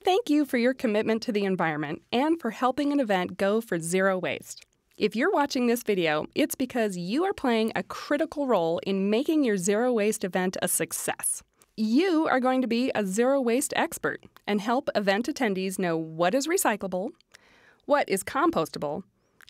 Thank you for your commitment to the environment and for helping an event go for zero waste. If you're watching this video, it's because you are playing a critical role in making your zero waste event a success. You are going to be a zero waste expert and help event attendees know what is recyclable, what is compostable,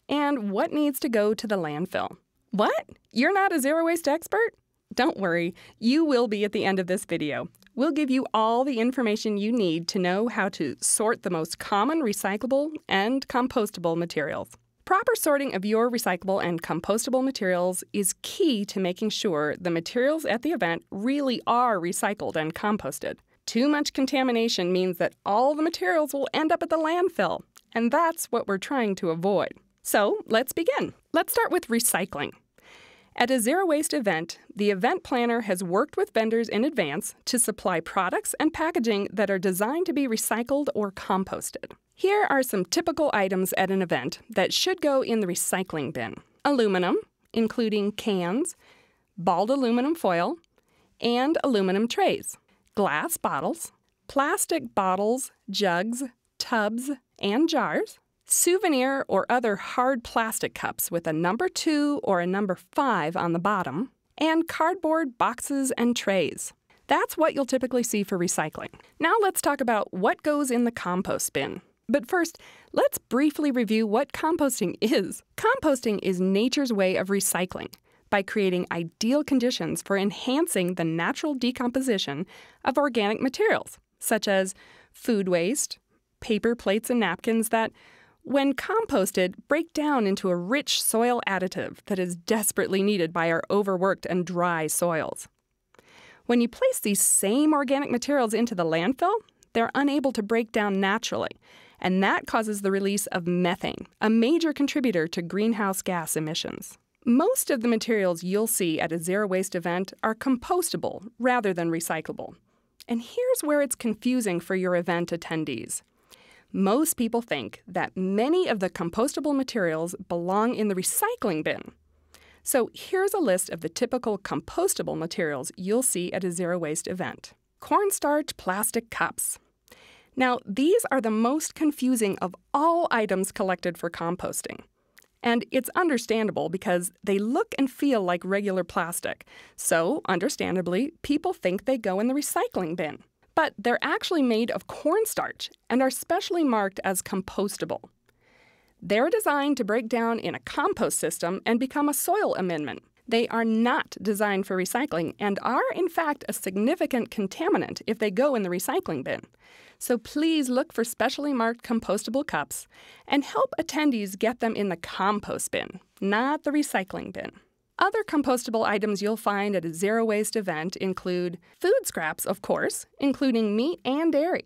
and what needs to go to the landfill. What? You're not a zero waste expert? Don't worry, you will be at the end of this video. We'll give you all the information you need to know how to sort the most common recyclable and compostable materials. Proper sorting of your recyclable and compostable materials is key to making sure the materials at the event really are recycled and composted. Too much contamination means that all the materials will end up at the landfill, and that's what we're trying to avoid. So let's begin. Let's start with recycling. At a zero-waste event, the event planner has worked with vendors in advance to supply products and packaging that are designed to be recycled or composted. Here are some typical items at an event that should go in the recycling bin. Aluminum, including cans, balled aluminum foil, and aluminum trays. Glass bottles, plastic bottles, jugs, tubs, and jars. Souvenir or other hard plastic cups with a number 2 or a number 5 on the bottom, and cardboard boxes and trays. That's what you'll typically see for recycling. Now let's talk about what goes in the compost bin. But first, let's briefly review what composting is. Composting is nature's way of recycling by creating ideal conditions for enhancing the natural decomposition of organic materials, such as food waste, paper plates and napkins that, when composted, break down into a rich soil additive that is desperately needed by our overworked and dry soils. When you place these same organic materials into the landfill, they're unable to break down naturally, and that causes the release of methane, a major contributor to greenhouse gas emissions. Most of the materials you'll see at a zero-waste event are compostable rather than recyclable. And here's where it's confusing for your event attendees. Most people think that many of the compostable materials belong in the recycling bin. So here's a list of the typical compostable materials you'll see at a zero-waste event. Cornstarch plastic cups. Now, these are the most confusing of all items collected for composting. And it's understandable because they look and feel like regular plastic. So, understandably, people think they go in the recycling bin. But they're actually made of cornstarch and are specially marked as compostable. They're designed to break down in a compost system and become a soil amendment. They are not designed for recycling and are, in fact, a significant contaminant if they go in the recycling bin. So please look for specially marked compostable cups and help attendees get them in the compost bin, not the recycling bin. Other compostable items you'll find at a zero-waste event include food scraps, of course, including meat and dairy,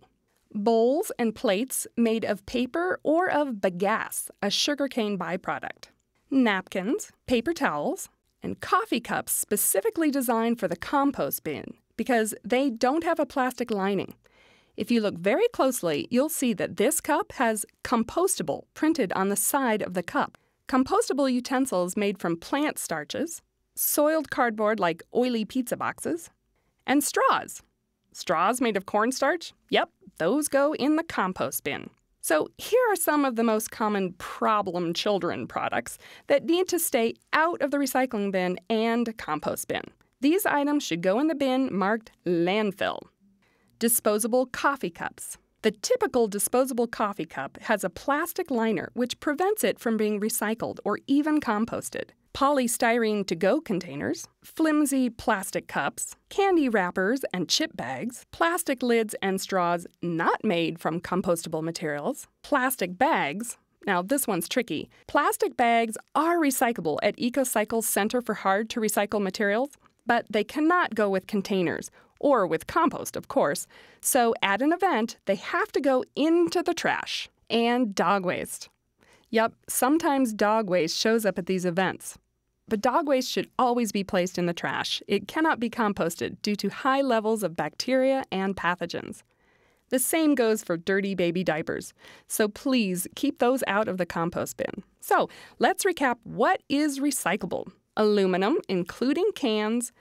bowls and plates made of paper or of bagasse, a sugarcane byproduct, napkins, paper towels, and coffee cups specifically designed for the compost bin because they don't have a plastic lining. If you look very closely, you'll see that this cup has compostable printed on the side of the cup. Compostable utensils made from plant starches, soiled cardboard like oily pizza boxes, and straws. Straws made of cornstarch? Yep, those go in the compost bin. So here are some of the most common problem children products that need to stay out of the recycling bin and compost bin. These items should go in the bin marked landfill. Disposable coffee cups. The typical disposable coffee cup has a plastic liner which prevents it from being recycled or even composted. Polystyrene to-go containers, flimsy plastic cups, candy wrappers and chip bags, plastic lids and straws not made from compostable materials, plastic bags. Now this one's tricky. Plastic bags are recyclable at EcoCycle's Center for Hard-to-Recycle Materials, but they cannot go with containers or with compost, of course. So at an event, they have to go into the trash. And dog waste. Yep, sometimes dog waste shows up at these events. But dog waste should always be placed in the trash. It cannot be composted due to high levels of bacteria and pathogens. The same goes for dirty baby diapers. So please keep those out of the compost bin. So let's recap what is recyclable. Aluminum, including cans,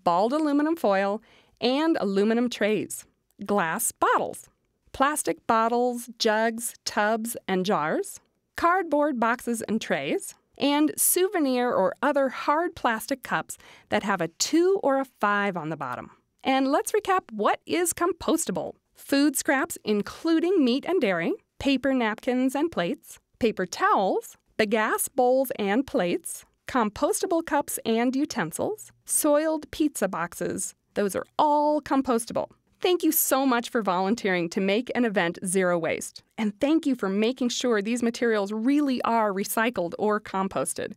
balled aluminum foil, and aluminum trays. Glass bottles. plastic bottles, jugs, tubs, and jars, cardboard boxes and trays, and souvenir or other hard plastic cups that have a 2 or a 5 on the bottom. And let's recap what is compostable. Food scraps, including meat and dairy, paper napkins and plates, paper towels, bagasse bowls and plates, compostable cups and utensils, soiled pizza boxes. Those are all compostable. Thank you so much for volunteering to make an event zero waste. And thank you for making sure these materials really are recycled or composted.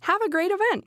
Have a great event!